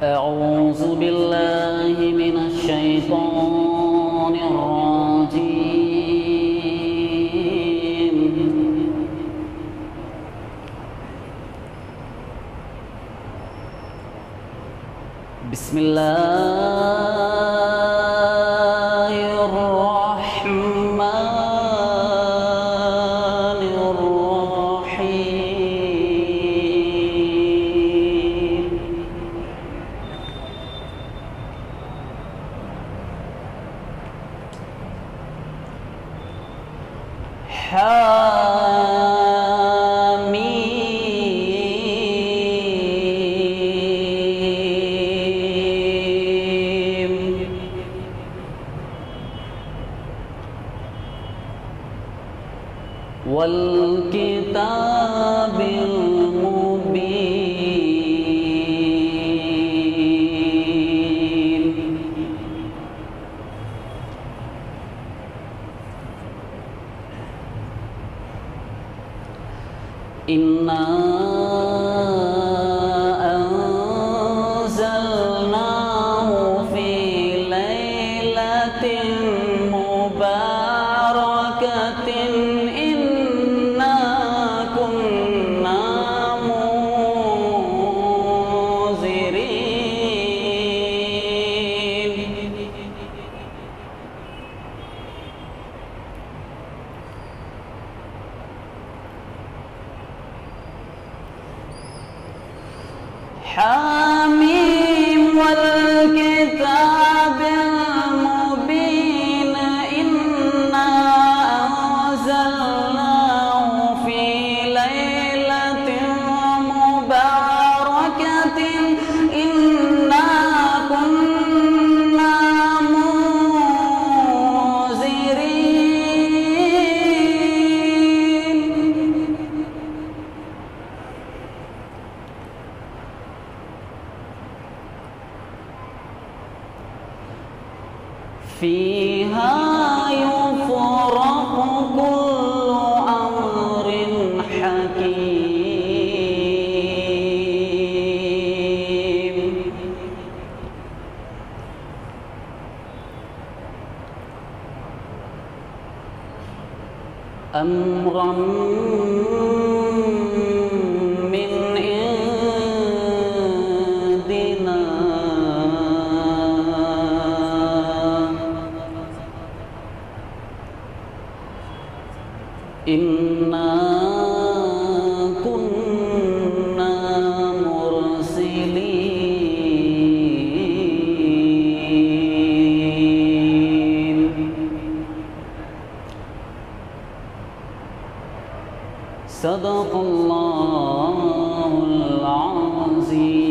أعوذ بالله من الشيطان الرجيم. بسم الله الرحمن الرحيم. حميم. والكتاب المبين. إنا أنزلناه في ليلة مباركة إنا كنا منذرين. حميم. والكتاب المبين. إنا أنزلناه في ليلة مباركة إنا كنا منذرين. فيها يفرق كل أمر حكيم. أمرا من عندنا إنا كنا مرسلين. صدق الله العظيم.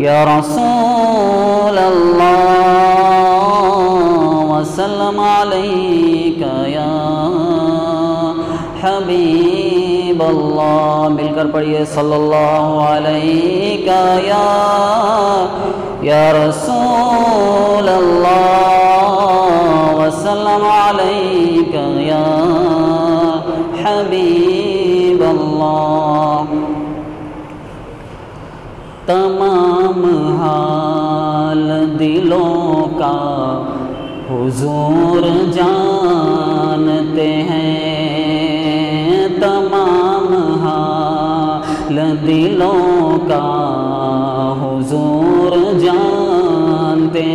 يا رسول الله وسلم عليك يا حبيب اللہ. مل کر پڑھیے صلی اللہ علیہ یا رسول اللہ وسلم علیک یا حبیب اللہ. تمام حال دلوں کا حضور جانتے ہیں. تمام حال دلوں کا حضور جانتے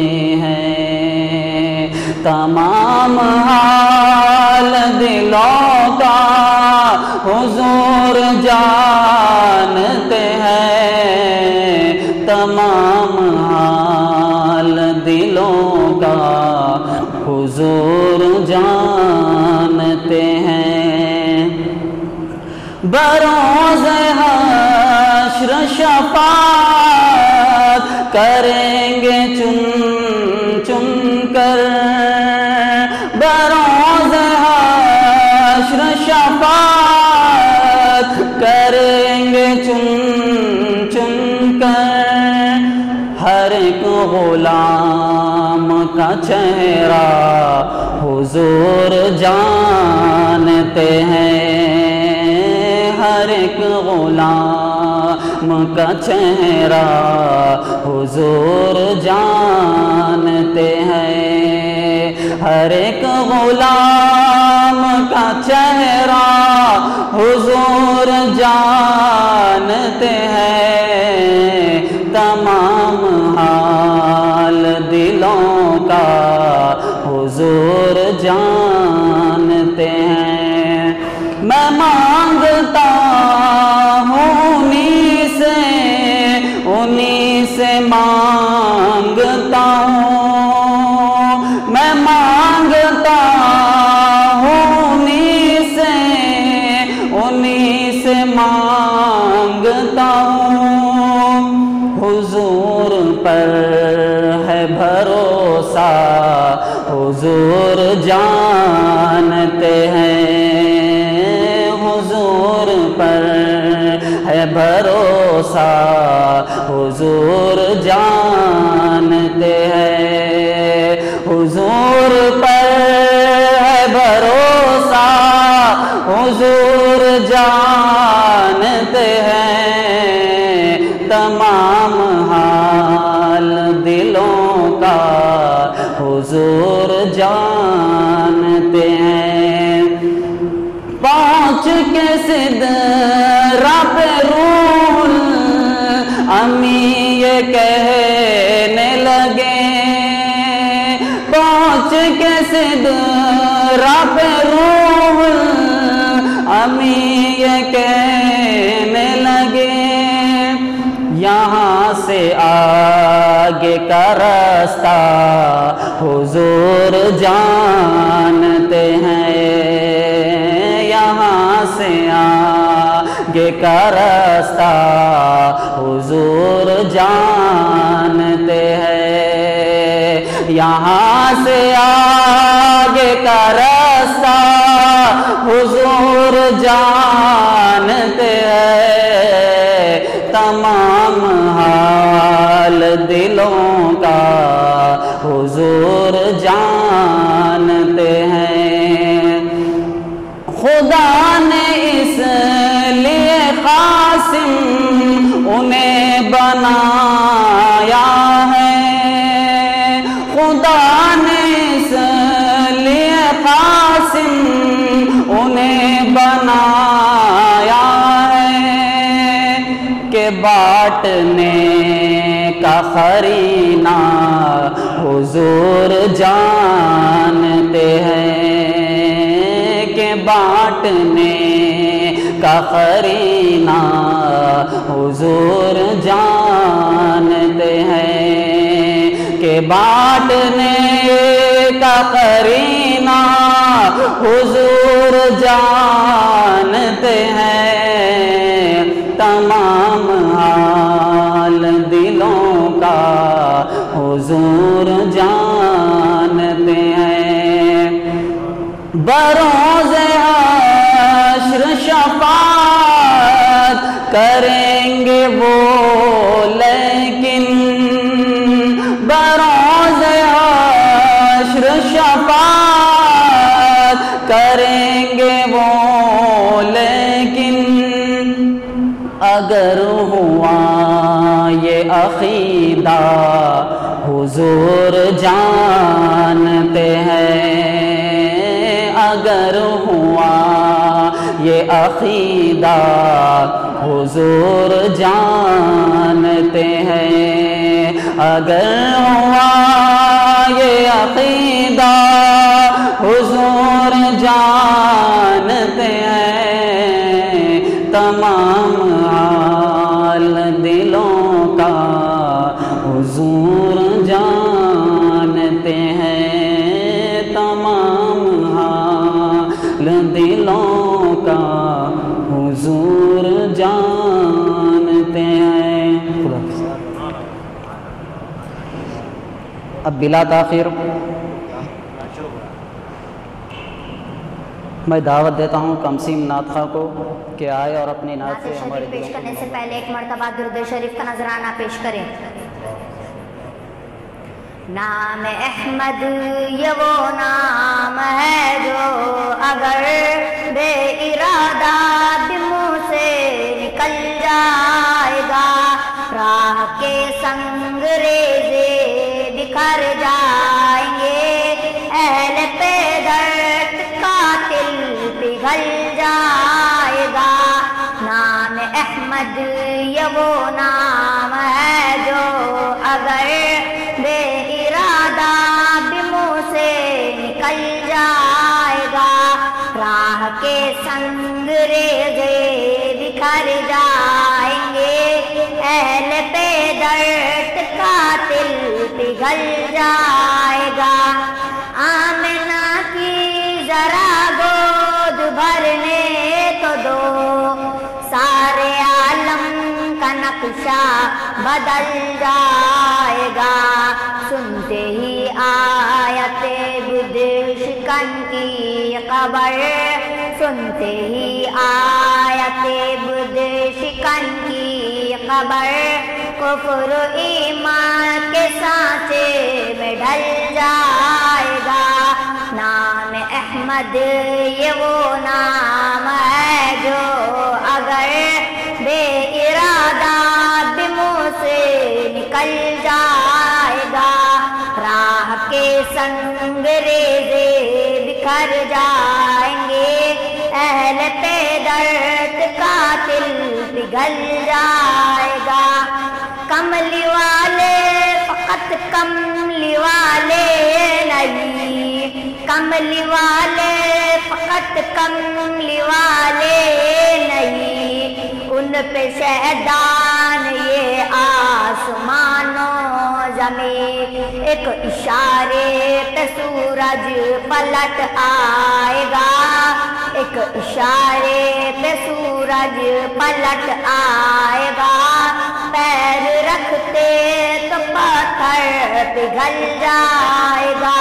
ہیں. تمام حال دلوں کا حضور جانتے ہیں. تمام حال دلوں کا حضور جانتے ہیں. بروز حشر شفاعت کریں گے چن چن کر بروز حشر شفاعت کریں گے چن چن کر ہر ایک غلام کا چہرہ حضور جانتے ہیں ہر ایک غلام کا چہرہ حضور جانتے ہیں ہر ایک غلام کا چہرہ حضور جانتے ہیں تمام حال دلوں کا حضور جانتے ہیں میں مانگتا ہوں انہی سے مانگتا ہوں میں مانگتا ہوں انہی سے مانگتا ہوں حضور پر ہے بھروسہ حضور جانتے ہیں حضور پر ہے بھروسہ حضور جانتے ہیں حضور پر ہے بھروسہ حضور جانتے ہیں تمام حال دلوں کا حضور جانتے ہیں پہنچ کے سدرہ پہ روح الامی یہ کہنے لگے پہنچ کے سدرہ پہ روح الامی یہ کہنے لگے یہاں سے آگے کا راستہ حضور جانتے ہیں یہاں سے آگے کا راستہ حضور جانتے ہیں یہاں سے آگے کا راستہ حضور جانتے ہیں تمام حال دلوں کا حضور جانتے ہیں خدا نے اس لیے قاسم انہیں بنایا ہے خدا نے اس لیے قاسم انہیں بنایا ہے کہ بانٹنے کا قرینہ حضور جانتے ہیں کہ بانٹنے کا قرینہ حضور جانتے ہیں کہ بانٹنے کا قرینہ حضور جانتے ہیں تمام حال دلوں کا حضور جانتے ہیں بروز حشر شفاعت کریں گے وہ لیکن بروز حشر شفاعت کریں گے وہ لیکن اگر ہوا یہ عقیدہ حضور جانتے ہیں اگر ہوا یہ عقیدہ حضور جانتے ہیں اگر ہوا یہ عقیدہ حضور جانتے ہیں تمام حال دلوں کا حضور جانتے ہیں تمام حال دلوں کا حضور جانتے ہیں اب بلا تاخیر میں دعوت دیتا ہوں کمسیم نعت خواہ کو کہ آئے اور اپنی نعت سے ہمارے پیش کرنے سے پہلے ایک مرتبہ درود شریف کا نذرانہ پیش کریں۔ نام احمد یہ وہ نام ہے جو اگر بے ارادہ بھی منہ سے نکل جائے گا، راہ کے سنگ ریزے بکھر جائیں گے، اہل پہ درد قاتل پگھل جائے گا۔ نام احمد یہ وہ نام ہے جو اگر بے ارادہ بھی منہ سے نکل جائے گا، راہ کے سنگ ریزے بکھر جائیں گے، اہل پہ درد قاتل پگھل جائے گا۔ آمنہ کی ذرا گود بھرنے تو دو، سارے عالم کا نقشہ بدل جائے گا، سنتے ہی آیت بدھ شکن کی خبر، سنتے ہی آیت بدھ شکن کی خبر، کفر ایمان کے سانچے میں ڈھل جائے گا۔ نام احمد یہ وہ نام ہے جو اگر بے ارادہ بھی منہ سے نکل جائے گا، راہ کے سنگ ریزے بکھر جائیں گے، اہل پہ درد قاتل پگھل جائے گا۔ کملی والے فقط کملی والے نہیں، کملی والے فقط کملی والے نہیں، ان پہ شہدان یہ آسمان و زمین، ایک اشارے پہ سورج پلٹ آئے گا، ایک اشارے پہ سورج پلٹ آئے گا، پیر رکھتے تو پتھر پگھل جائے گا۔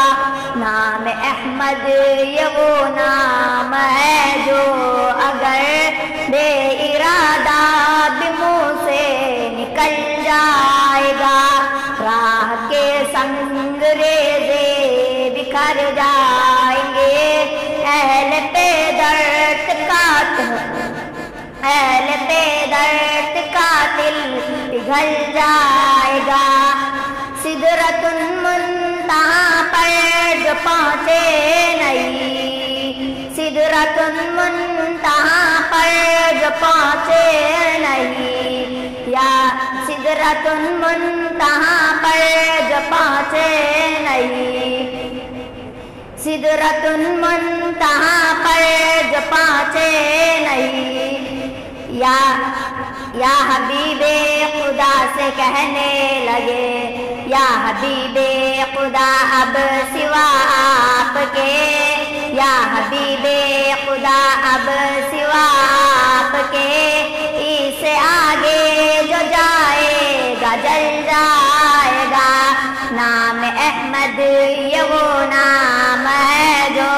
نام احمد یہ وہ نام ہے جو اگر بے ارادہ بھی منہ سے نکل جائے گا، راہ کے سنگ ریزے بکھر جائیں گے، اہل پہ درد قاتل، اہل پہ درد قاتل پگھل جائے گا۔ سدرۃ المنتہا پر جو پہنچے نہیں، سدرۃ المنتہا پر جو پہنچے نہیں، یا سدرۃ المنتہا پر جو پہنچے نہیں، سدرۃ المنتہا پر جو پہنچے نہیں، یا حبیب خدا سے کہنے لگے، یا حبیب خدا اب سوا آپ کے، یا حبیب خدا اب سوا آپ کے، اس سے آگے جو جائے گا جل جائے گا۔ نام احمد یہ وہ نام ہے جو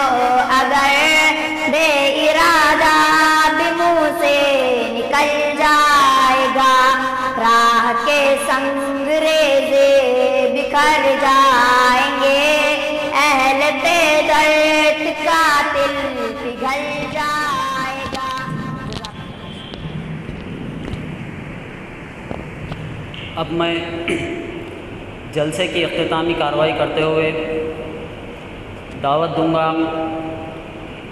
اگر بے ارادہ بھی منہ سے نکل جائے گا، راہ کے سنگ ریزے بکھر جائیں گے، اہل پہ درد قاتل پگھل جائے گا۔ اب میں جلسے کی اختتامی کارروائی کرتے ہوئے دعوت دوں گا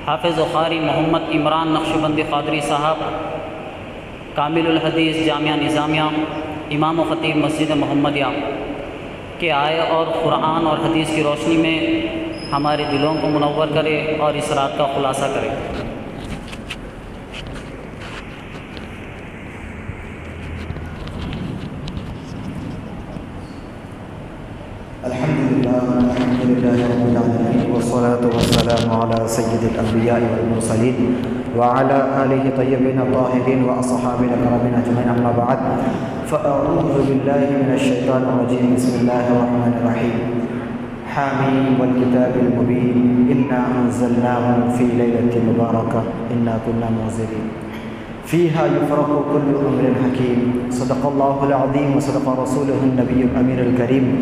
حافظ و قاری محمد عمران نقشبندی قادری صاحب، کامل الحدیث جامعہ نظامیہ، امام و خطیب مسجد محمدیہ، کہ آئے اور قرآن اور حدیث کی روشنی میں ہمارے دلوں کو منور کرے اور اس رات کا خلاصہ کرے۔ الحمد لله رب العالمين والصلاة والسلام على سيد الأنبياء والمرسلين وعلى آله طيبين الطاهرين وأصحابه الكرام أجمعين، أما بعد، فأعوذ بالله من الشيطان الرجيم، بسم الله الرحمن الرحيم۔ حامیم والکتاب المبین انا انزلناه فی لیلۃ مبارکہ انا کنا منذرین فیہا یفرق کل امر حکیم صدق اللہ العظیم وصدق رسولہ النبی الامین الکریم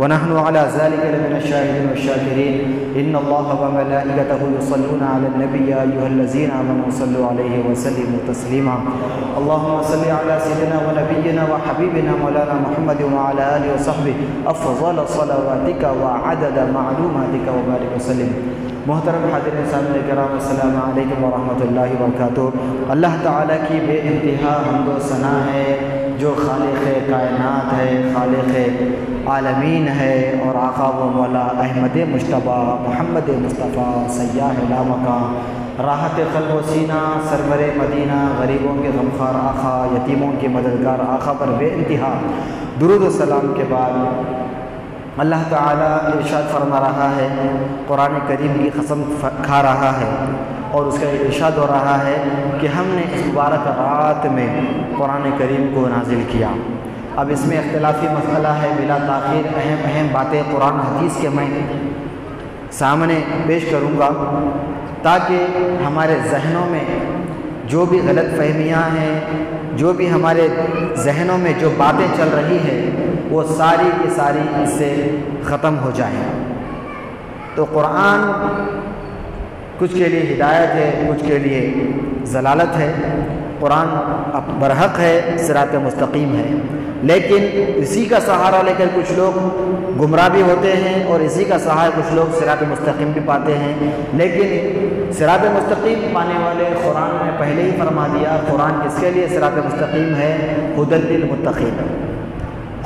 ونحن على ذلك لمن الشاهدين والشاكرين ان الله وملائكته يصلون على النبي يا ايها الذين امنوا صلوا عليه وسلموا تسليما اللهم صل على سيدنا ونبينا وحبيبنا مولانا محمد وعلى اله وصحبه افضل صلواتك وعدد معلوماتك وبارك وسلم. محترم حاضرین سامعین کرام السلام علیکم ورحمۃ اللہ وبرکاتہ. اللہ تعالیٰ کی بے انتہا حمد و ثنا ہے جو خالق کائنات ہے، خالق عالمین ہے، اور آقا و مولا احمد مجتبیٰ محمد مصطفیٰ سیاح لامکاں راحت قلب و سینہ سرور مدینہ غریبوں کے غمخوار آقا یتیموں کے مددگار آقا پر بے انتہا درود و سلام کے بعد اللہ تعالیٰ ارشاد فرما رہا ہے، قرآن کریم کی قسم کھا رہا ہے اور اس کا ارشاد ہو رہا ہے کہ ہم نے اس مبارک رات میں قرآن کریم کو نازل کیا. اب اس میں اختلافی مسئلہ ہے، بلا تاخیر اہم باتیں قرآن حدیث کے میں سامنے پیش کروں گا تاکہ ہمارے ذہنوں میں جو بھی غلط فہمیاں ہیں، جو بھی ہمارے ذہنوں میں جو باتیں چل رہی ہیں وہ ساری کی ساری اس سے ختم ہو جائیں. تو قرآن کچھ کے لیے ہدایت ہے، کچھ کے لیے ضلالت ہے. قرآن برحق ہے، صراط مستقیم ہے، لیکن اسی کا سہارا لے کر کچھ لوگ گمراہ بھی ہوتے ہیں اور اسی کا سہارا کچھ لوگ صراط مستقیم بھی پاتے ہیں. لیکن صراط مستقیم پانے والے قرآن نے پہلے ہی فرما دیا، قرآن کس کے لیے صراط مستقیم ہے؟ ھدی للمتقین.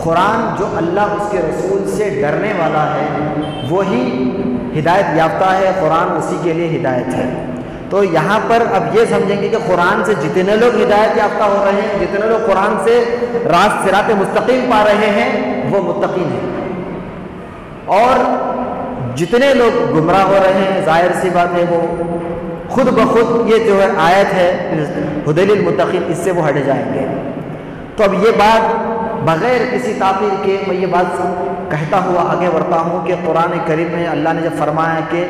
قرآن جو اللہ اس کے رسول سے ڈرنے والا ہے وہی ہدایت یافتہ ہے، قرآن اسی کے لیے ہدایت ہے. تو یہاں پر اب یہ سمجھیں گے کہ قرآن سے جتنے لوگ ہدایت یافتہ ہو رہے ہیں، جتنے لوگ قرآن سے صراط مستقیم پا رہے ہیں وہ متقین ہیں، اور جتنے لوگ گمراہ ہو رہے ہیں ظاہر سی بات ہے وہ خود بخود یہ جو ہے آیت ہے ھدی للمتقین اس سے وہ ہٹ جائیں گے. تو اب یہ بات بغیر کسی تعطیل کے میں یہ بات کہتا ہوا آگے بڑھتا ہوں کہ قرآن کریم میں اللہ نے جب فرمایا کہ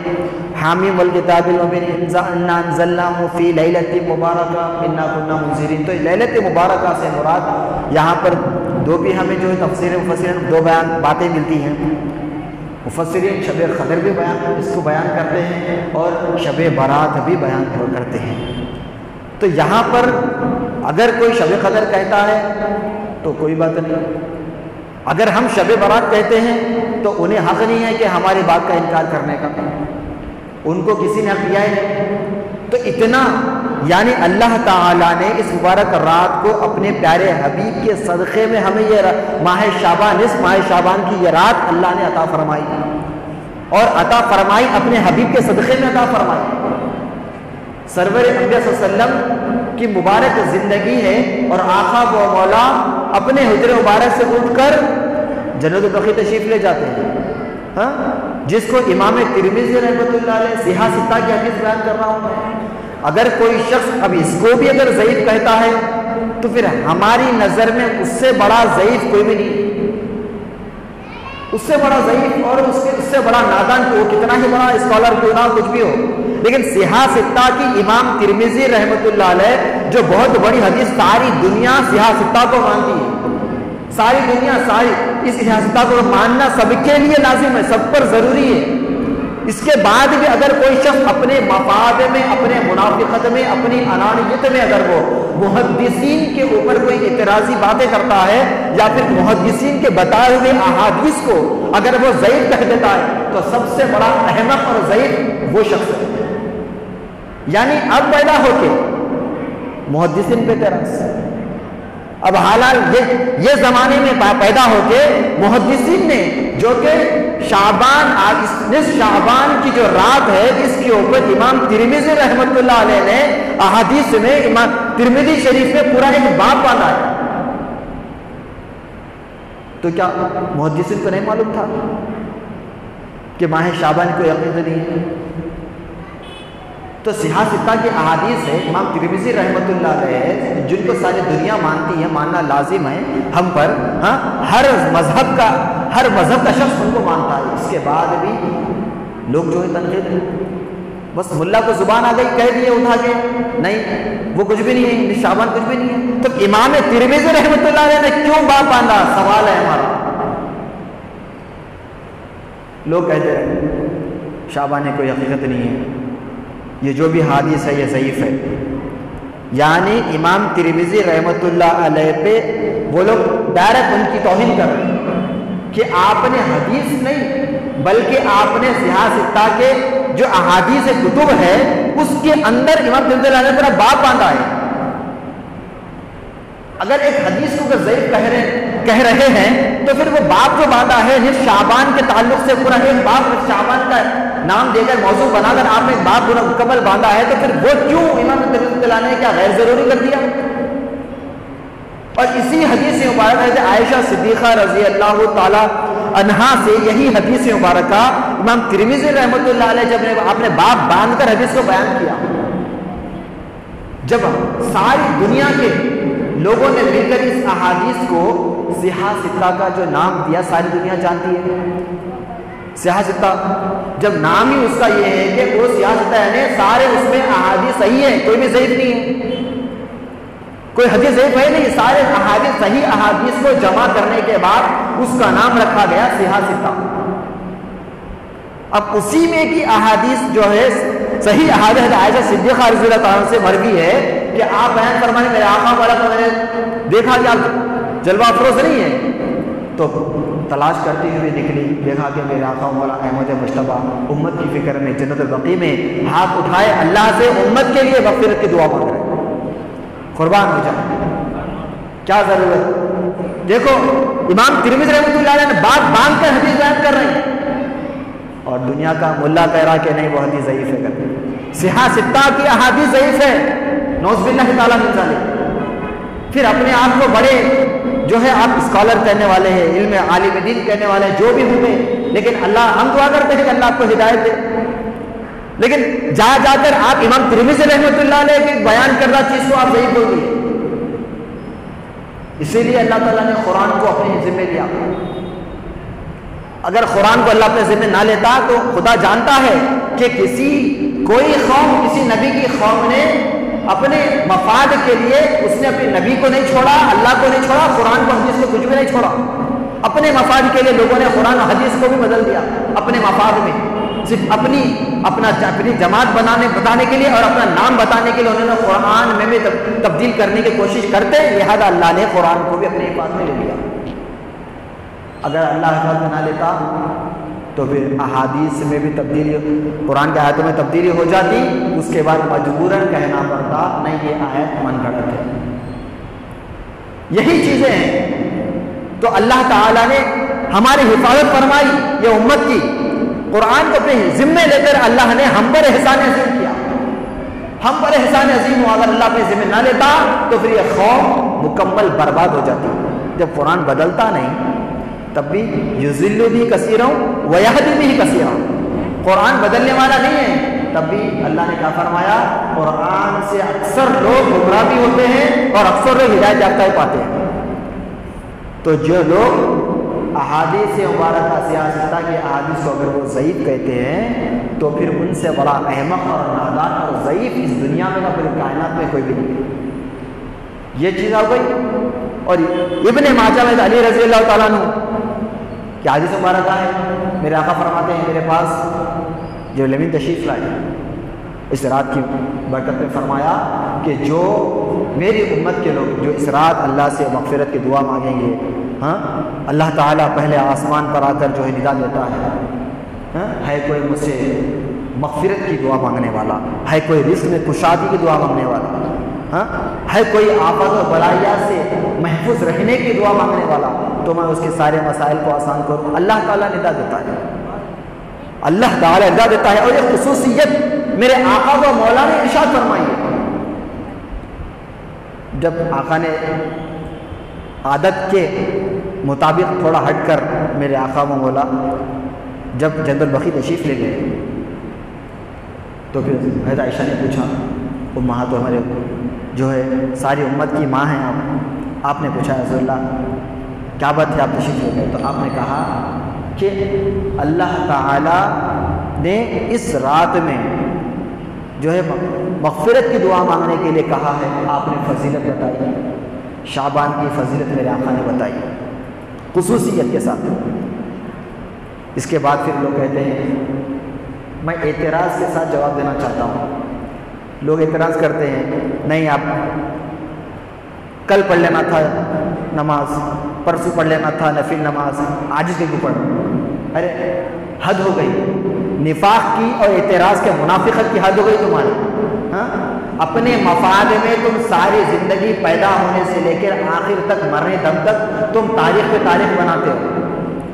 حامیم والکتاب المبین انا انزلناہ فی لیلۃ مبارکہ انا کنا منذرین، تو لیلۃ مبارکہ سے مراد یہاں پر دو بھی ہمیں جو ہے تفسیر مفسرین دو باتیں ملتی ہیں. مفسرین شب قدر بھی اس کو بیان کرتے ہیں اور شب برات بھی بیان کرتے ہیں. تو یہاں پر اگر کوئی شب قدر کہتا ہے تو کوئی بات نہیں، اگر ہم شب برات کہتے ہیں تو انہیں حق نہیں ہے کہ ہماری بات کا انکار کرنے کا، ان کو کسی نے حق دیا ہی نہیں. تو اتنا یعنی اللہ تعالیٰ نے اس مبارک رات کو اپنے پیارے حبیب کے صدقے میں ہمیں یہ ماہ شعبان، اس ماہ شعبان کی یہ رات اللہ نے عطا فرمائی، اور عطا فرمائی اپنے حبیب کے صدقے میں عطا فرمائی. سرور انبیاء صلی اللہ علیہ وسلم کی مبارک زندگی ہے اور آقا و مولا اپنے حجر مبارک سے اٹھ کر جنت البقیع تشریف لے جاتے ہیں، جس کو امام ترمذی رحمۃ اللہ علیہ صحیح ستہ کی حدیث بیان کر رہا ہوں. اگر کوئی شخص اب اس کو بھی اگر ضعیف کہتا ہے تو پھر ہماری نظر میں اس سے بڑا ضعیف کوئی بھی نہیں، اس سے بڑا ضعیف اور اس سے بڑا نادان وہ کتنا ہی بڑا اسکالر کیوں نہ کچھ بھی ہو، لیکن صحیح ستہ کی امام ترمذی رحمۃ اللہ علیہ جو بہت بڑی حدیث، ساری دنیا صحیح ستہ کو مانتی ہے، ساری دنیا ساری اس صحیح ستہ کو ماننا سب کے لیے لازم ہے، سب پر ضروری ہے. اس کے بعد بھی اگر کوئی شخص اپنے مفاد میں، اپنے منافقت میں، اپنی انانیت میں اگر وہ محدثین کے اوپر کوئی اعتراضی باتیں کرتا ہے یا پھر محدثین کے بتائے ہوئے احادیث کو اگر وہ ضعیف کہہ دیتا ہے تو سب سے بڑا احمق اور ضعیف وہ شخص ہے. یعنی اب پیدا ہو کے محدثین پہ اعتراض، اب حالات یہ زمانے میں پیدا ہو کے محدثین نے جو کہ شعبان کی جو رات ہے اس کے اوپر امام ترمذی رحمۃ اللہ علیہ نے احادیث میں امام ترمذی شریف میں پورا ایک باب باندھا ہے. تو کیا محدثین کو نہیں معلوم تھا کہ ماہ شعبان کو عقیدہ نہیں ہے؟ تو صحیح ستہ کی احادیث ہے امام ترمذی رحمۃ اللہ علیہ جن کو ساری دنیا مانتی ہے، ماننا لازم ہے ہم پر، ہاں ہر مذہب کا شخص ان کو مانتا ہے، اس کے بعد بھی لوگ جو ہے تنقید ہے، بس ملا کو زبان آ گئی کہہ دیے اٹھا کے، نہیں وہ کچھ بھی نہیں ہے، شعبان کچھ بھی نہیں ہے۔ تو امام ترمذی رحمۃ اللہ علیہ نے کیوں باپ باندھا؟ سوال ہے ہمارا۔ لوگ کہتے ہیں شعبان کوئی حقیقت نہیں ہے، یہ جو بھی حدیث ہے یہ ضعیف ہے، یعنی امام ترمذی رحمۃ اللہ علیہ پہ وہ لوگ ڈائریکٹ ان کی توہین کر رہے ہیں کہ آپ نے حدیث نہیں بلکہ آپ نے صحیح ستہ کے جو احادیث کتب ہے اس کے اندر امام ترمذی رحمۃ اللہ علیہ باپ باندھا ہے۔ اگر ایک حدیث کو ضعیف کہہ رہے ہیں تو پھر وہ باپ جو باندھا ہے نصف شعبان کے تعلق سے پورا ایک باپ شعبان کا نام دے کر موضوع بنا کر آپ نے ایک باپ پورا مکمل باندھا ہے، تو پھر وہ کیوں امام ترمذی نے کیا غیر ضروری کر دیا؟ اور اسی حدیث مبارکہ ہے عائشہ صدیقہ رضی اللہ تعالی عنہا سے یہی حدیث مبارکہ امام ترمذی رحمۃ اللہ علیہ جب آپ نے باپ باندھ کر حدیث کو بیان کیا، جب ساری دنیا کے لوگوں نے مل کر اس احادیث کو صحیح ستہ کا جو نام دیا، ساری دنیا جانتی ہے صحیح ستہ، جب نام ہی اس کا یہ ہے کہ وہ صحیح ستہ ہے، سارے اس میں احادیث صحیح ہیں، کوئی بھی ضعیف نہیں ہے، کوئی حدیث ضعیف ہے نہیں، سارے احادیث صحیح احادیث کو جمع کرنے کے بعد اس کا نام رکھا گیا صحیح ستہ۔ اب اسی میں کی احادیث جو ہے صحیح احادیث عائشہ صدیقہ رضی اللہ تعالیٰ سے مروی ہے کہ آپ بیان فرمانے میرے آقا والا کو میں نے دیکھا کہ آپ جلوہ افروز نہیں ہیں، تو تلاش کرتی ہوئی نکلی، دیکھا کہ میرے آقا مولا احمد مجتبیٰ امت کی فکر میں جنت البقیع میں ہاتھ اٹھائے اللہ سے امت کے لیے مغفرت کی دعا مانگ رہے، قربان ہو جائے، کیا ضرورت؟ دیکھو امام ترمذی رحمۃ اللہ علیہ نے بات باندھ کر حدیث بیان کر رہے ہیں، اور دنیا کا ملا کہہ رہا کہ نہیں وہ حدیث ضعیف ہے، کرتے صحیح ستہ کی احادیث ضعیف ہے، نعوذ باللہ تعالیٰ من ذالک۔ پھر اپنے آپ کو بڑے جو ہے آپ اسکالر کہنے والے ہیں، علم عالم دین کہنے والے ہیں، جو بھی ہوں گے، لیکن اللہ ہم دعا کرتے ہیں کہ اللہ آپ کو ہدایت دے، لیکن جا کر آپ امام ترمذی رحمۃ اللہ علیہ کے بیان کردہ چیز کو آپ ضعیف بول دیے۔ اسی لیے اللہ تعالیٰ نے قرآن کو اپنے ذمہ لیا، اگر قرآن کو اللہ اپنے ذمہ نہ لیتا تو خدا جانتا ہے کہ کوئی قوم، کسی نبی کی قوم نے اپنے مفاد کے لیے اس نے اپنے نبی کو نہیں چھوڑا، اللہ کو نہیں چھوڑا، قرآن کو حدیث کو کچھ بھی نہیں چھوڑا، اپنے مفاد کے لیے لوگوں نے قرآن و حدیث کو بھی بدل دیا اپنے مفاد میں، صرف اپنی جماعت بتانے کے لیے اور اپنا نام بتانے کے لیے انہوں نے قرآن میں تبدیل کرنے کی کوشش کرتے، لہذا اللہ نے قرآن کو بھی اپنے حفاظت میں لے لیا۔ اگر اللہ حفاظت میں نہ لیتا تو پھر احادیث میں بھی تبدیلی، قرآن کے آیتوں میں تبدیلی ہو جاتی، اس کے بعد مجبوراً کہنا پڑتا نہیں یہ آیت من گھڑت ہے۔ یہی چیزیں ہیں، تو اللہ تعالیٰ نے ہماری حفاظت فرمائی، یہ امت کی قرآن کو اپنے ذمے لے کر اللہ نے ہم پر احسان عظیم کیا، ہم پر احسان عظیم ہوا۔ اگر اللہ اپنے ذمے نہ لیتا تو پھر یہ قوم مکمل برباد ہو جاتی۔ جب قرآن بدلتا نہیں تب بھی یضل بھی کثیرا ویہدی بھی کثیرا، قرآن بدلنے والا نہیں ہے، تب بھی اللہ نے کیا فرمایا، قرآن سے اکثر لوگ گمراہ بھی ہوتے ہیں اور اکثر لوگ ہدایت یافتہ پاتے ہیں۔ تو جو لوگ احادیث مبارکہ سیاستہ کے احادیث کو اگر وہ ضعیف کہتے ہیں تو پھر ان سے بڑا احمق اور نادان اور ضعیف اس دنیا میں نہ پوری کائنات میں کوئی بھی نہیں۔ یہ چیز آ گئی۔ اور ابن ماجہ میں علی رضی اللہ تعالیٰ عنہ کہ حدیث مبارکہ ہے، میرے آقا فرماتے ہیں میرے پاس جو لمین تشریف لائے اس رات کی برکت میں فرمایا کہ جو میری امت کے لوگ جو اس رات اللہ سے مغفرت کی دعا مانگیں گے، ہاں اللہ تعالیٰ پہلے آسمان پر آ کر جو ہے ندا دیتا ہے کوئی مجھ سے مغفرت کی دعا مانگنے والا، ہے کوئی رزق میں کشادگی کی دعا مانگنے والا، ہاں ہے کوئی آفات و بلائیات سے محفوظ رہنے کی دعا مانگنے والا، تو میں اس کے سارے مسائل کو آسان کروں۔ اللہ تعالیٰ ندا دیتا ہے، اللہ تعالیٰ ندا دیتا ہے۔ اور یہ خصوصیت میرے آقا و مولا نے ارشاد فرمائی ہے۔ جب آقا نے عادت کے مطابق تھوڑا ہٹ کر میرے آقا و مولا جب جنت البقیع تشریف لے گئے تو پھر حضرت عائشہ نے پوچھا، امہات تو ہمارے جو ہے ساری امت کی ماں ہیں آپ نے پوچھا رسول اللہ کیا بات ہے آپ تشریف لے گئے؟ تو آپ نے کہا کہ اللہ تعالیٰ نے اس رات میں جو ہے مغفرت کی دعا مانگنے کے لیے کہا ہے، آپ نے فضیلت بتائی، شعبان کی فضیلت میرے آقا نے بتائی خصوصیت کے ساتھ۔ اس کے بعد پھر لوگ کہتے ہیں، میں اعتراض کے ساتھ جواب دینا چاہتا ہوں، لوگ اعتراض کرتے ہیں نہیں آپ کل پڑھ لینا تھا نماز، پرسوں پڑھ لینا تھا نفل نماز، آج اس کے کیوں پڑھ؟ ارے حد ہو گئی، نفاق کی اور اعتراض کے منافقت کی حد ہو گئی تمہاری۔ ہاں اپنے مفاد میں تم ساری زندگی پیدا ہونے سے لے کر آخر تک مرنے دم تک تم تاریخ پہ تاریخ بناتے ہو،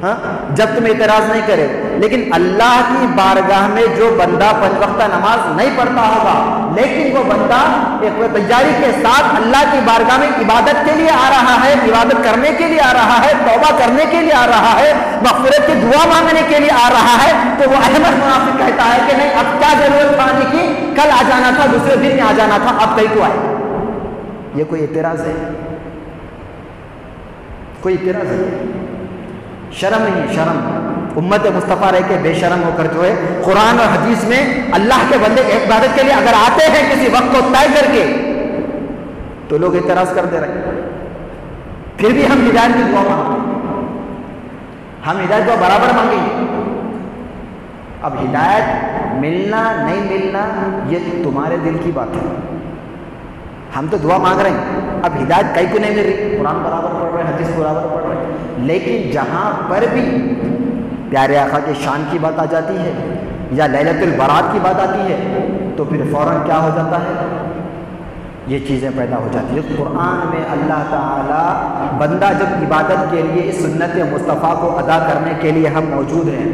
ہاں جب تم اعتراض نہیں کرے، لیکن اللہ کی بارگاہ میں جو بندہ 5 وقتہ نماز نہیں پڑھتا ہوگا لیکن وہ بندہ ایک تیاری کے ساتھ اللہ کی بارگاہ میں عبادت کے لیے آ رہا ہے، عبادت کرنے کے لیے آ رہا ہے، توبہ کرنے کے لیے آ رہا ہے، مغفرت کی دعا مانگنے کے لیے آ رہا ہے، تو وہ احمد منافق کہتا ہے کہ نہیں اب کیا ضرورت تھا آنے کی، کل آ جانا تھا، دوسرے دن میں آ جانا تھا، اب کہیں کو آئے۔ یہ کوئی اعتراض ہے؟ کوئی اعتراض ہے؟ شرم نہیں ہے، شرم امت مصطفیٰ رہ کے بے شرم ہو کر جو ہے قرآن اور حدیث میں اللہ کے بندے عبادت کے لیے اگر آتے ہیں کسی وقت کو طے کر کے تو لوگ اعتراض کر دے رہے، پھر بھی ہم ہدایت کی دعا مانگتے ہیں، ہم ہدایت دعا برابر مانگیں گے۔ اب ہدایت ملنا نہیں ملنا یہ تمہارے دل کی بات ہے، ہم تو دعا مانگ رہے ہیں، اب ہدایت کئی کو نہیں مل رہی، قرآن برابر پڑھ رہے ہیں، حدیث برابر پڑھ رہے ہیں، لیکن جہاں پر بھی پیارے آقا کے شان کی بات آ جاتی ہے یا لیلۃ البرات کی بات آتی ہے تو پھر فوراً کیا ہو جاتا ہے، یہ چیزیں پیدا ہو جاتی ہیں۔ قرآن میں اللہ تعالیٰ بندہ جب عبادت کے لیے اس سنت مصطفیٰ کو ادا کرنے کے لیے ہم موجود ہیں،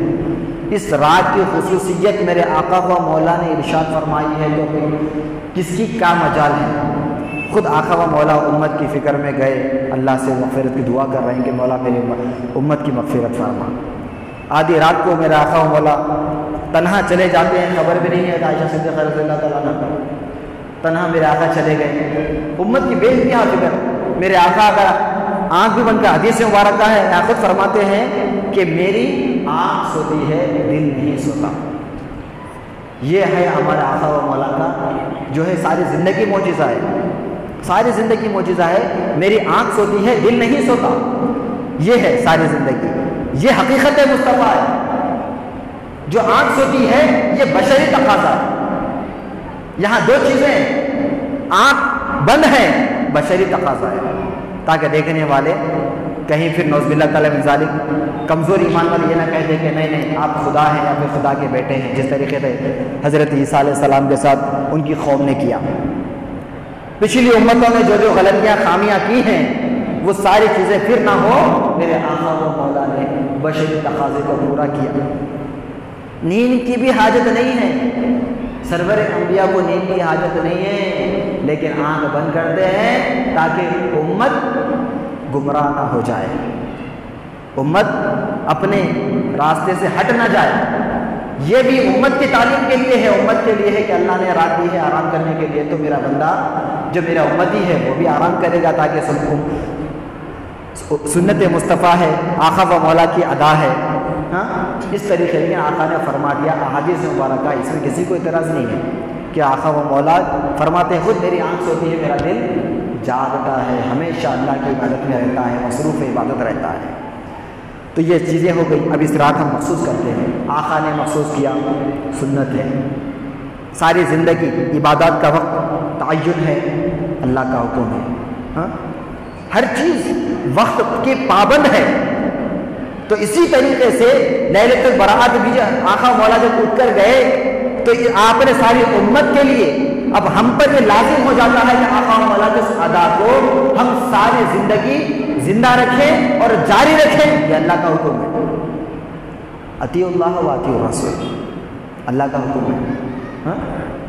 اس رات کی خصوصیت میرے آقا و مولا نے ارشاد فرمائی ہے، تو کس کی کیا مجال ہے؟ خود آقا و مولا امت کی فکر میں گئے، اللہ سے مغفرت کی دعا کر رہے ہیں کہ مولا میری امت کی مغفرت فرما۔ آدھی رات کو میرا آقا و مولا تنہا چلے جاتے ہیں، خبر بھی نہیں ہے، عائشہ صدیقہ رضی اللہ تعالیٰ عنہ تنہا میرے آقا چلے گئے، امت کی بے انتہا فکر، میرے آقا اگر آنکھ بھی بند کر، حدیث مبارکہ ہے یہاں خود فرماتے ہیں کہ میری آنکھ سوتی ہے دل نہیں سوتا۔ یہ ہے ہمارے آقا و مولا کا جو ہے ساری زندگی معجزہ ہے، ساری زندگی معجزہ ہے، میری آنکھ سوتی ہے دل نہیں سوتا، یہ ہے ساری زندگی، یہ حقیقت مصطفیٰ ہے۔ جو آنکھ سوتی ہے یہ بشری تقاضا ہے، یہاں دو چیزیں ہیں، آنکھ بند ہے بشری تقاضا ہے، تاکہ دیکھنے والے کہیں پھر نعوذ باللہ تعالی من ذالک کمزور ایمان والے یہ نہ کہہ دیں کہ نہیں آپ خدا ہیں یا پھر خدا کے بیٹے ہیں، جس طریقے سے حضرت عیسیٰ علیہ السلام کے ساتھ ان کی قوم نے کیا۔ پچھلی امتوں نے جو جو غلطیاں خامیاں کی ہیں وہ ساری چیزیں پھر نہ ہو، میرے آقا و مولا نے بشری تقاضے کو پورا کیا۔ نیند کی بھی حاجت نہیں ہے، سرور انبیاء کو نیند کی حاجت نہیں ہے، لیکن آنکھ بند کرتے ہیں تاکہ امت گمراہ نہ ہو جائے، امت اپنے راستے سے ہٹ نہ جائے۔ یہ بھی امت کی تعلیم کے لیے ہے، امت کے لیے ہے کہ اللہ نے رات دی ہے آرام کرنے کے لیے، تو میرا بندہ جو میرا امتی ہے وہ بھی آرام کرے گا، تاکہ سنت مصطفیٰ ہے، آقا و مولا کی ادا ہے۔ ہاں اس طریقے سے آقا نے فرما دیا، احادیث مبارکہ اس میں کسی کو اعتراض نہیں ہے کہ آقا و مولا فرماتے ہیں خود میری آنکھ سوتی ہے میرا دل جاگتا ہے، ہمیشہ اللہ کی عبادت میں رہتا ہے، مصروف عبادت رہتا ہے۔ تو یہ چیزیں ہو گئی، اب اس رات ہم محسوس کرتے ہیں، آقا نے محسوس کیا، سنت ہے، ساری زندگی عبادات کا وقت تعین ہے، اللہ کا حکم ہے، ہاں ہر چیز وقت کے پابند ہے۔ تو اسی طریقے سے لیلۃ البرات بھی آقا مولا جب اٹھ کر گئے تو آپ نے ساری امت کے لیے، اب ہم پر یہ لازم ہو جاتا ہے کہ آقا مولا کے اس ادا کو ہم ساری زندگی زندہ رکھیں اور جاری رکھیں، یہ اللہ کا حکم ہے۔ اطیعوا اللہ و اطیعوا الرسول، اللہ کا حکم ہے، ہاں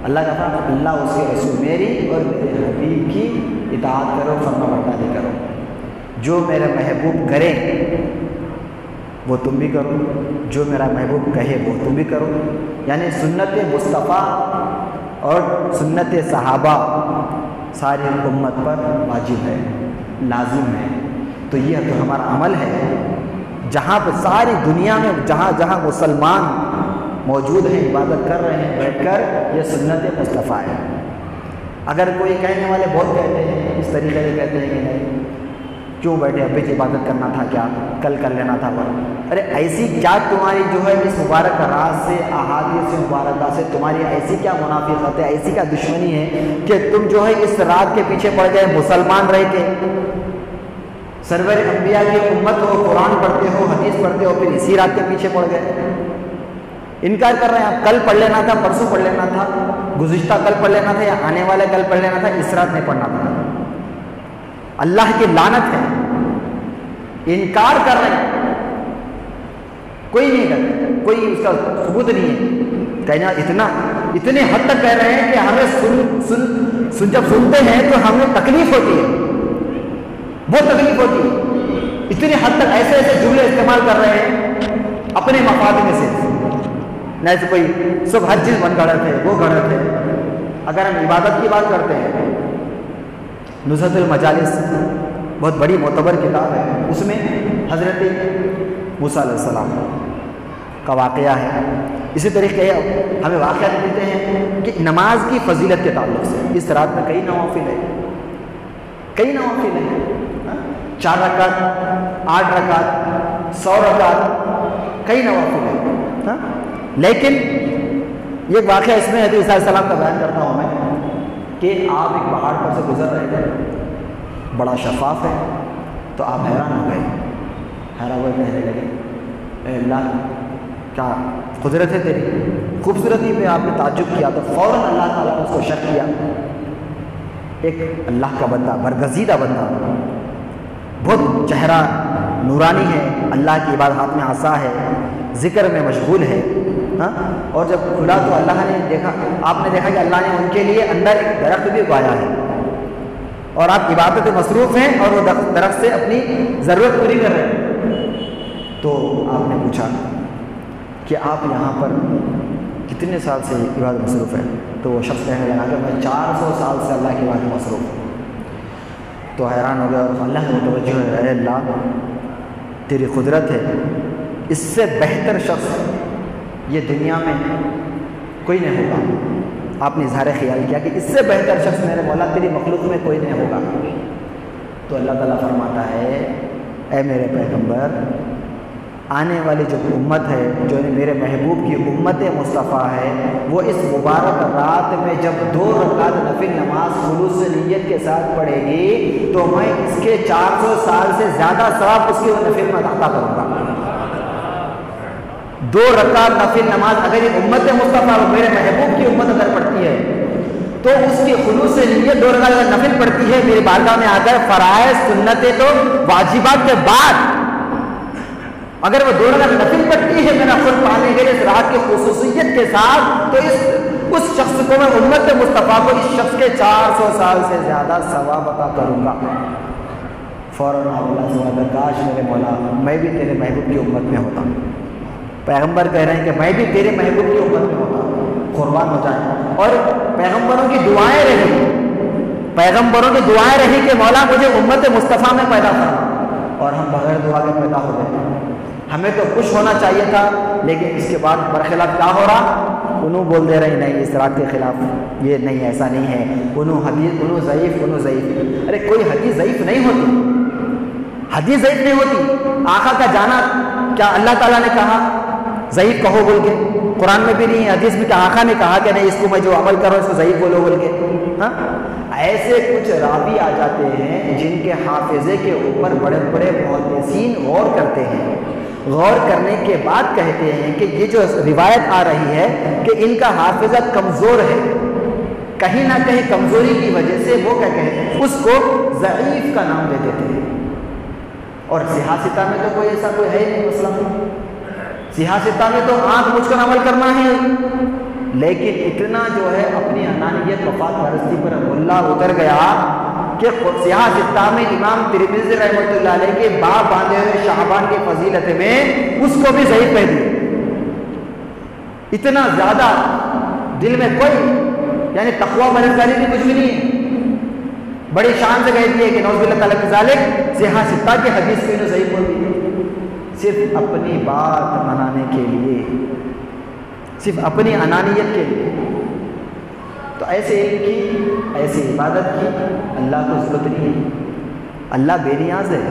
اللہ کا فرمان، اللہ اس کے رسول میری اور میرے حبیب کی اطاعت کرو، فرما برداری کرو۔ جو میرے محبوب کریں وہ تم بھی کرو، جو میرا محبوب کہے وہ تم بھی کرو. یعنی سنت مصطفیٰ اور سنت صحابہ ساری امت پر واجب ہے، لازم ہے. تو یہ تو ہمارا عمل ہے. جہاں پہ ساری دنیا میں جہاں جہاں مسلمان موجود ہیں، عبادت کر رہے ہیں بیٹھ کر، یہ سنت مصطفیٰ ہے. اگر کوئی کہنے والے بہت کہتے ہیں، اس طریقے سے کہتے ہیں کہ نہیں کیوں بیٹھے، ابھی کی عبادت کرنا تھا، کیا کل کر لینا تھا. ارے ایسی کیا تمہاری جو ہے اس مبارک راز سے، احادیث مبارکہ سے تمہاری ایسی کیا منافقت ہے، ایسی کیا دشمنی ہے کہ تم جو ہے اس رات کے پیچھے پڑ گئے، مسلمان رہ کے سرور انبیاء کی امت ہو، قرآن پڑھتے ہو، حدیث پڑھتے ہو، پھر اسی رات کے پیچھے پڑ گئے. انکار کر رہے ہیں. کل پڑھ لینا تھا، پرسوں پڑھ لینا تھا، گزشتہ کل پڑھ لینا تھا، یا آنے والے کل پڑھ لینا تھا، اس رات نہیں پڑھنا تھا. اللہ کی لعنت ہے. انکار کر رہے ہیں، کوئی نہیں کرتا، کوئی اس کا ثبوت نہیں ہے. کہنا اتنے حد تک کہہ رہے ہیں کہ ہمیں جب سنتے ہیں تو ہمیں تکلیف ہوتی ہے، بہت تکلیف ہوتی ہے. اتنی حد تک ایسے ایسے جملے استعمال کر رہے ہیں اپنے مفاد میں سے. نہیں تو کوئی سب ہر چیز بن غلط ہے، وہ غلط ہے. اگر ہم عبادت کی بات کرتے ہیں، نزہۃ المجالس بہت بڑی معتبر کتاب ہے، اس میں حضرت موسیٰ علیہ السلام کا واقعہ ہے. اسی طریقے ہمیں واقعات ملتے ہیں کہ نماز کی فضیلت کے تعلق سے. اس رات میں کئی نوافل ہیں، کئی نوافل ہیں. 4 رکعت، 8 رکعت، 100 رکعت، کئی نوافل ہیں. لیکن یہ واقعہ اس میں حضرت عیسیٰ علیہ السلام کا بیان کرتا ہوں میں کہ آپ ایک پہاڑ پر سے گزر رہے تھے، بڑا شفاف ہے. تو آپ حیران ہو گئے، حیران ہوئے کہنے لگے اے اللہ کیا قدرت ہے تیری، خوبصورتی پہ آپ نے تعجب کیا. تو فوراً اللہ تعالیٰ نے اس کو شک کیا. ایک اللہ کا بندہ، برگزیدہ بندہ، بہت چہرہ نورانی ہے، اللہ کی عبادت، ہاتھ میں عصا ہے، ذکر میں مشغول ہے. اور جب کھلا تو اللہ نے دیکھا، آپ نے دیکھا کہ اللہ نے ان کے لیے اندر ایک درخت بھی اگایا ہے، اور آپ عبادت میں مصروف ہیں اور وہ درخت سے اپنی ضرورت پوری کر رہے ہیں. تو آپ نے پوچھا کہ آپ یہاں پر کتنے سال سے عبادت مصروف ہے؟ تو وہ شخص کہنے لگا کہ میں 400 سال سے اللہ کی عبادت مصروف ہوں. تو حیران ہو گیا اور اللہ نے متوجہ ہے، اے اللہ تیری قدرت ہے، اس سے بہتر شخص یہ دنیا میں کوئی نہیں ہوگا. آپ نے اظہار خیال کیا کہ اس سے بہتر شخص میرے مولا تیری مخلوق میں کوئی نہیں ہوگا. تو اللہ تعالیٰ فرماتا ہے اے میرے پیغمبر، آنے والی جو امت ہے، جو میرے محبوب کی امت مصطفیٰ ہے، وہ اس مبارک رات میں جب 2 رکعت نفل نماز خلوص نیت کے ساتھ پڑھے گی تو میں اس کے 400 سال سے زیادہ ثواب اس کی نفل میں عطا کروں گا. 2 رکعت نفل نماز اگر یہ امت مصطفیٰ میرے محبوب کی امت اگر پڑھتی ہے تو اس کی خلوص نیت 2 رکعت اگر نفل پڑھتی ہے میری بارگاہ میں آ کر، فرائض سنتیں تو واجبات کے بعد اگر وہ 2 رکعت نفل پڑھتی ہے میرا خود پانے کے لیے اس رات کی خصوصیت کے ساتھ، تو اس شخص کو میں امت مصطفیٰ کو اس شخص کے 400 سال سے زیادہ ثواب عطا کروں گا. فوراً اللہ سے کاش میرے مولا میں بھی تیرے محبوب کی امت میں ہوتا. پیغمبر کہہ رہے ہیں کہ میں بھی تیرے محبوب کی امت میں ہوتا، قربان ہو جائیں. اور پیغمبروں کی دعائیں رہی، پیغمبروں کی دعائیں رہی کہ مولا مجھے امت مصطفیٰ میں پیدا کرنا، اور ہم بغیر دعا کے پیدا ہو گئے. ہمیں تو خوش ہونا چاہیے تھا، لیکن اس کے بعد برخلاف کیا ہو رہا، انہوں بول دے رہے نہیں اس رات کے خلاف، یہ نہیں ایسا نہیں ہے، انہوں حدیث، انہوں ضعیف، انہوں ضعیف. ارے کوئی حدیث ضعیف نہیں ہوتی، حدیث ضعیف نہیں ہوتی. آقا کا جانا کیا اللہ تعالیٰ نے کہا ضعیف کہو بول کے؟ قرآن میں بھی نہیں ہے، حدیث میں کہ آقا نے کہا کہ نہیں اس کو میں جو عمل کروں اس کو ضعیف بولو بول کے. ایسے کچھ راوی آ جاتے ہیں جن کے حافظے کے اوپر بڑے بڑے محدثین غور کرتے ہیں، غور کرنے کے بعد کہتے ہیں کہ یہ جو روایت آ رہی ہے کہ ان کا حافظہ کمزور ہے، کہیں نہ کہیں کمزوری کی وجہ سے وہ کیا کہتے ہیں اس کو ضعیف کا نام دے دیتے ہیں. اور سیاستہ میں تو کوئی ایسا کوئی ہے نہیں مسئلہ، سیاستہ میں تو آنکھ بجھ کر عمل کرنا ہے. لیکن اتنا جو ہے اپنی انانیت مفاد پرستی پر ملا اتر گیا کہ سیاہ ستہ میں امام ترمذی رحمۃ اللہ علیہ کے باب باندھے ہوئے شعبان کی فضیلت میں اس کو بھی ضعیف کہہ دیا. اتنا زیادہ دل میں کوئی یعنی تقویٰ پرہیزگاری بھی کچھ بھی نہیں ہے. بڑی شان سے کہہ دیے کہ نعوذ باللہ تعالیٰ کی ذالک سیاہ ستہ کی حدیث کو انہوں ضعیف بول دی، صرف اپنی بات منانے کے لیے، صرف اپنی انانیت کے لیے. تو ایسے علم کی، ایسی عبادت کی اللہ کو ضرورت نہیں ہے. اللہ بے نیاز ہے،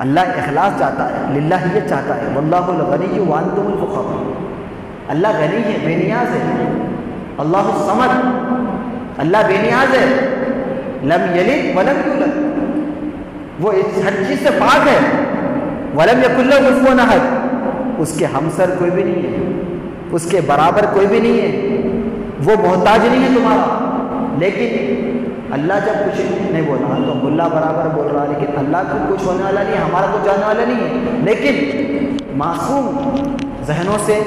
اللہ اخلاص چاہتا ہے، للہیت چاہتا ہے. واللہ الغنی وانتم الفقراء. اللہ غنی ہے، بے نیاز ہے. اللہ الصمد، اللہ بے نیاز ہے. لم یلد ولم یولد، وہ ہر چیز سے پاک ہے. ولم یکن لہ کفوا احد، اس کے ہمسر کوئی بھی نہیں ہے، اس کے برابر کوئی بھی نہیں ہے. وہ محتاج نہیں ہے تمہارا. لیکن اللہ جب کچھ نہیں بولا تو ملا برابر بول رہا، لیکن اللہ کو کچھ ہونے والا نہیں ہے، ہمارا کچھ جانے والا نہیں ہے. لیکن معصوم ذہنوں سے،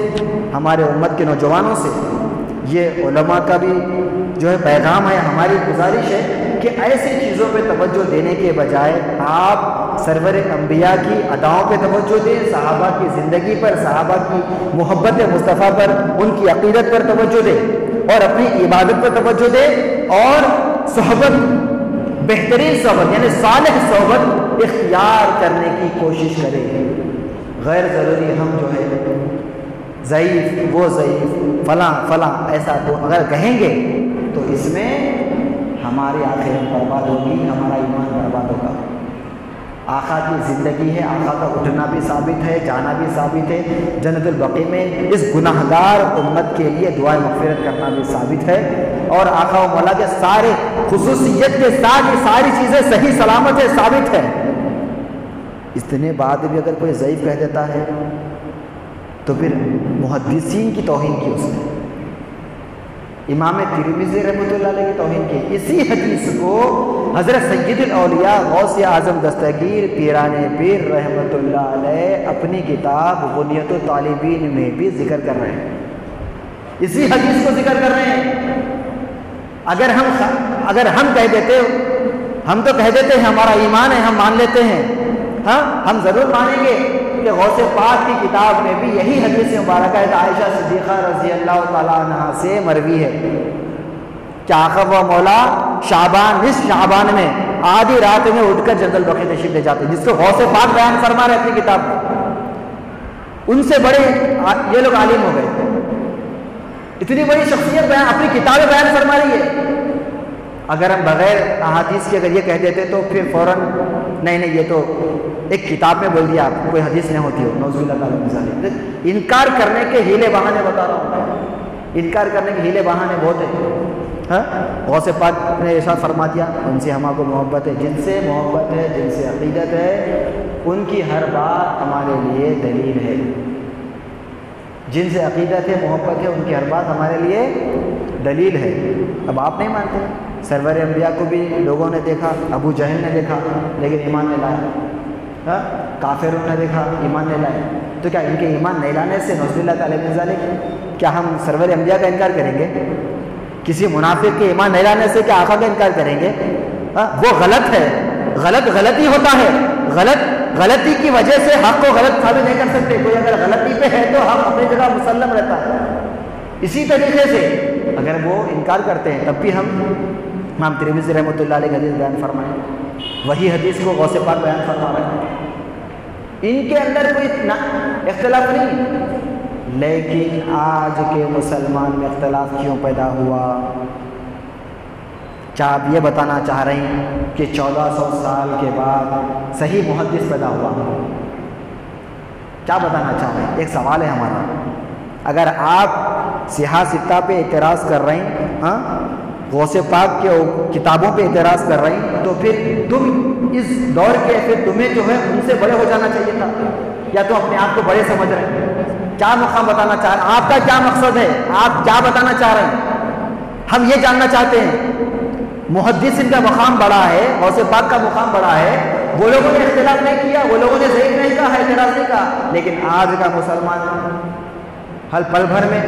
ہمارے امت کے نوجوانوں سے یہ علماء کا بھی جو ہے پیغام ہے، ہماری گزارش ہے کہ ایسی چیزوں پہ توجہ دینے کے بجائے آپ سرور انبیاء کی اداؤں پہ توجہ دیں، صحابہ کی زندگی پر، صحابہ کی محبت مصطفیٰ پر، ان کی عقیدت پر توجہ دیں اور اپنی عبادت پر توجہ دیں اور صحبت، بہترین صحبت یعنی صالح صحبت اختیار کرنے کی کوشش کریں. غیر ضروری ہم جو ہے ضعیف، وہ ضعیف، فلاں فلاں ایسا تو اگر کہیں گے تو اس میں ہماری آخرت برباد ہوگی، ہمارا ایمان برباد ہوگا. آقا کی زندگی ہے، آقا کا اٹھنا بھی ثابت ہے، جانا بھی ثابت ہے. جنت البقیع میں اس گناہ گار امت کے لیے دعائے مغفرت کرنا بھی ثابت ہے. اور آقا و مولا کے سارے خصوصیت کے ساتھ یہ ساری چیزیں صحیح سلامت ہے، ثابت ہے. اتنے بعد بھی اگر کوئی ضعیف کہہ دیتا ہے تو پھر محدثین کی توہین کی اس نے، امام ترمذی رحمۃ اللہ علیہ کی توہین کی. اسی حدیث کو حضرت سید الاولیاء غوث اعظم دستگیر پیران پیر رحمۃ اللہ علیہ اپنی کتاب بنیۃ الطالبین میں بھی ذکر کر رہے ہیں. اسی حدیث کو ذکر کر رہے ہیں. اگر ہم کہہ دیتے، ہم تو کہہ دیتے ہیں ہمارا ایمان ہے، ہم مان لیتے ہیں، ہاں ہم ضرور مانیں گے کہ غوث پاک کی کتاب میں بھی یہی حدیث مبارکہ ہے کہ عائشہ صدیقہ رضی اللہ تعالیٰ عنہ سے مروی ہے کہ آقا و مولا نصف شعبان میں آدھی رات میں اٹھ کر جنت البقیع تشریف لے جاتے، جس کو غوث پاک بیان فرما رہے اپنی کتاب میں. ان سے بڑے یہ لوگ عالم ہو گئے، اتنی بڑی شخصیت بیان اپنی کتابیں بیان فرما رہی ہے. اگر ہم بغیر احادیث کے اگر یہ کہہ دیتے تو پھر فوراً نہیں یہ تو ایک کتاب میں بول دیا، آپ کوئی حدیث نہیں ہوتی ہو، نعوذ باللہ تعالیٰ مثال. انکار کرنے کے ہیلے بہانے بتا رہا ہوں، انکار کرنے کے ہیلے بہانے بہت ہیں. ہاں غوث پاک نے ارشاد فرما دیا ان سے ہمارا کو محبت ہے، جن سے محبت ہے، جن سے عقیدت ہے، ان کی ہر بات ہمارے لیے دلیل ہے. جن سے عقیدت ہے، محبت ہے، ان کی ہر بات ہمارے لیے دلیل ہے. اب آپ نہیں مانتے، سرور انبیاء کو بھی لوگوں نے دیکھا، ابو جہل نے دیکھا لیکن ایمان نہیں لایا، کافروں نے دیکھا ایمان نہیں لائے. تو کیا ان کے ایمان نہیں لانے سے نعوذ باللہ تعالیٰ من ذالک کیا ہم سرور انبیاء کا انکار کریں گے؟ کسی منافق کے ایمان نہیں لانے سے کیا آقا کا انکار کریں گے؟ وہ غلط ہے، غلطی ہوتا ہے. غلطی کی وجہ سے حق کو غلط ثابت نہیں کر سکتے. کوئی اگر غلطی پہ ہے تو حق اپنی جگہ مسلم رہتا ہے. اسی طریقے سے اگر وہ انکار کرتے ہیں تب بھی ہم امام ترمذی رحمۃ اللہ علیہ حدیث بیان فرمائیں، وہی حدیث کو غوث پاک بیان فرما رہے ہیں. ان کے اندر کوئی اختلاف نہیں، لیکن آج کے مسلمان میں اختلاف کیوں پیدا ہوا؟ کیا آپ یہ بتانا چاہ رہے ہیں کہ 1400 سال کے بعد صحیح محدث پیدا ہوا؟ کیا بتانا چاہ رہے ہیں؟ ایک سوال ہے ہمارا. اگر آپ سیاہ ستہ پہ اعتراض کر رہے ہیں، ہاں غوث پاک کے کتابوں پہ اعتراض کر رہے ہیں، تو پھر تم اس دور کے پھر تمہیں جو ہے ان سے بڑے ہو جانا چاہیے تھا، یا تو اپنے آپ کو بڑے سمجھ رہے ہیں؟ کیا مقام بتانا چاہ رہے ہیں؟ آپ کا کیا مقصد ہے؟ آپ کیا بتانا چاہ رہے ہیں؟ ہم یہ جاننا چاہتے ہیں. محدث ان کا مقام بڑا ہے، غوث پاک کا مقام بڑا ہے. وہ لوگوں نے اختلاف نہیں کیا، وہ لوگوں نے ضعیف نہیں کہا، اعتراض نہیں کہا، لیکن آج کا مسلمان ہر پل بھر میں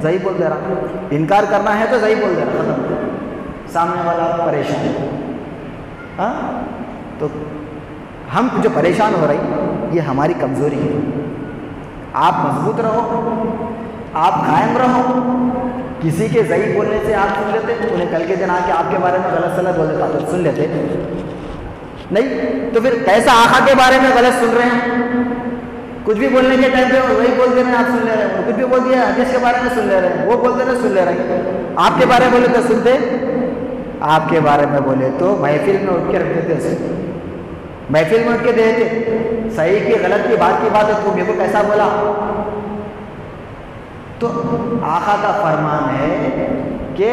ضعیف بول دے رہا. انکار کرنا ہے تو ضعیف بول دے رہا، ختم. سامنے والا پریشان. ہاں تو ہم جو پریشان ہو رہی یہ ہماری کمزوری ہے. آپ مضبوط رہو، آپ قائم رہو. کسی کے ضعیف بولنے سے آپ سن لیتے، انہیں کل کے دن آ کے آپ کے بارے میں غلط سلط بول دیتا تو سن لیتے نہیں. تو پھر کیسا آقا کے بارے میں غلط سن رہے ہیں؟ کچھ بھی بولنے کے ٹائم پہ وہی بول دے رہے ہیں، آپ سن لے رہے ہیں. کچھ بھی بول دیا حدیث کے بارے میں سن لے رہے ہیں، وہ بولتے رہے سن لے رہے ہیں. آپ کے بارے میں بولے تو سنتے، آپ کے بارے میں بولے تو محفل میں اٹھ کے رکھ دیتے اسے. محفل میں اٹھ کے دیتے، صحیح کی غلط کی بات ہے تو میرے کو کیسا بولا. تو آقا کا فرمان ہے کہ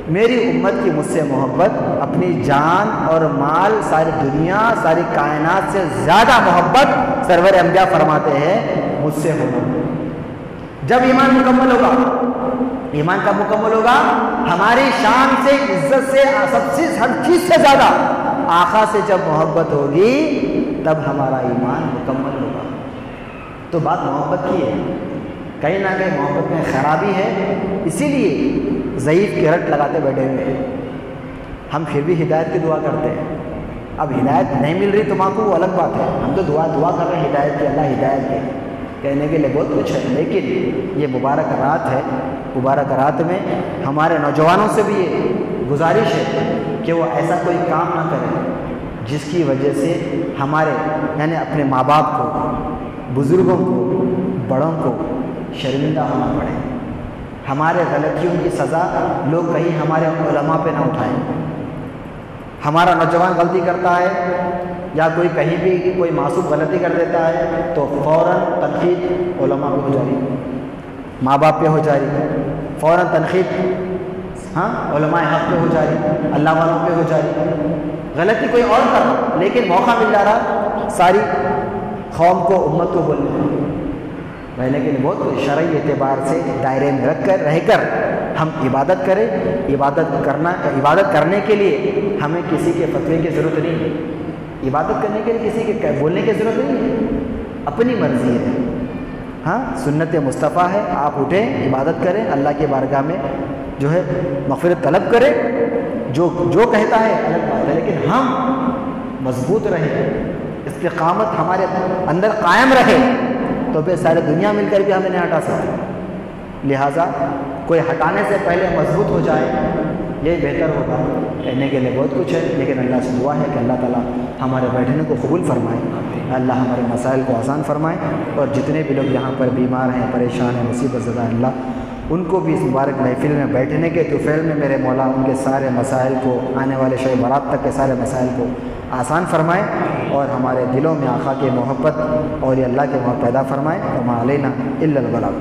میری امت کی مجھ سے محبت، اپنی جان اور مال، ساری دنیا ساری کائنات سے زیادہ محبت سرور انبیاء فرماتے ہیں مجھ سے ہونا. جب ایمان مکمل ہوگا، ایمان کب مکمل ہوگا؟ ہماری شان سے، عزت سے، سب سے ہر چیز سے زیادہ آقا سے جب محبت ہوگی تب ہمارا ایمان مکمل ہوگا. تو بات محبت کی ہے، کہیں نہ کہیں محبت میں خرابی ہے. اسی لیے ضعیف کی رٹ لگاتے بیٹھے ہوئے ہیں. ہم پھر بھی ہدایت کی دعا کرتے ہیں. اب ہدایت نہیں مل رہی تو ماں کو وہ الگ بات ہے، ہم تو دعا کر رہے ہیں ہدایت کی، اللہ ہدایت دے. کہنے کے لیے بہت کچھ ہے، لیکن یہ مبارک رات ہے. مبارک رات میں ہمارے نوجوانوں سے بھی یہ گزارش ہے کہ وہ ایسا کوئی کام نہ کرے جس کی وجہ سے ہمارے یعنی اپنے ماں باپ کو، بزرگوں کو، بڑوں کو شرمندہ ہونا پڑے. ہمارے غلطیوں کی سزا لوگ کہیں ہمارے علماء پہ نہ اٹھائیں. ہمارا نوجوان غلطی کرتا ہے یا کوئی کہیں بھی کوئی معصوم غلطی کر دیتا ہے تو فوراً تنقید علماء پہ ہو جا رہی، ماں باپ پہ ہو جا رہی، فوراً تنقید علماء حق پہ ہو جا رہی، اللہ والوں پہ ہو جا رہی. غلطی کوئی اور کر رہا لیکن موقع مل جا رہا ساری قوم کو، امت کو بولنے. لیکن بہت شرعی اعتبار سے دائرے میں رہ کر ہم عبادت کریں. عبادت کرنے کے لیے ہمیں کسی کے فتوے کی ضرورت نہیں ہے. عبادت کرنے کے لیے کسی کے بولنے کی ضرورت نہیں ہے، اپنی مرضی ہے. ہاں سنت مصطفیٰ ہے، آپ اٹھیں عبادت کریں، اللہ کی بارگاہ میں جو ہے مغفرت طلب کریں. جو کہتا ہے الگ بات ہے، لیکن ہم مضبوط رہیں، استقامت ہمارے اندر قائم رہے تو پھر ساری دنیا مل کر بھی ہمیں نہیں ہٹا سکتے. لہٰذا کوئی ہٹانے سے پہلے مضبوط ہو جائے یہ بہتر ہوگا. کہنے کے لیے بہت کچھ ہے لیکن اللہ سے دعا ہے کہ اللہ تعالیٰ ہمارے بیٹھنے کو قبول فرمائے، اللہ ہمارے مسائل کو آسان فرمائے. اور جتنے بھی لوگ یہاں پر بیمار ہیں، پریشان ہیں، مصیبت زدہ ہیں، اللہ ان کو بھی اس مبارک محفل میں بیٹھنے کے طفیل میں میرے مولا ان کے سارے مسائل کو، آنے والے شب برات تک کے سارے مسائل کو آسان فرمائے اور ہمارے دلوں میں آقا کی محبت اور یہ اللہ کے محبت پیدا فرمائے. وما علینا الا البلاغ.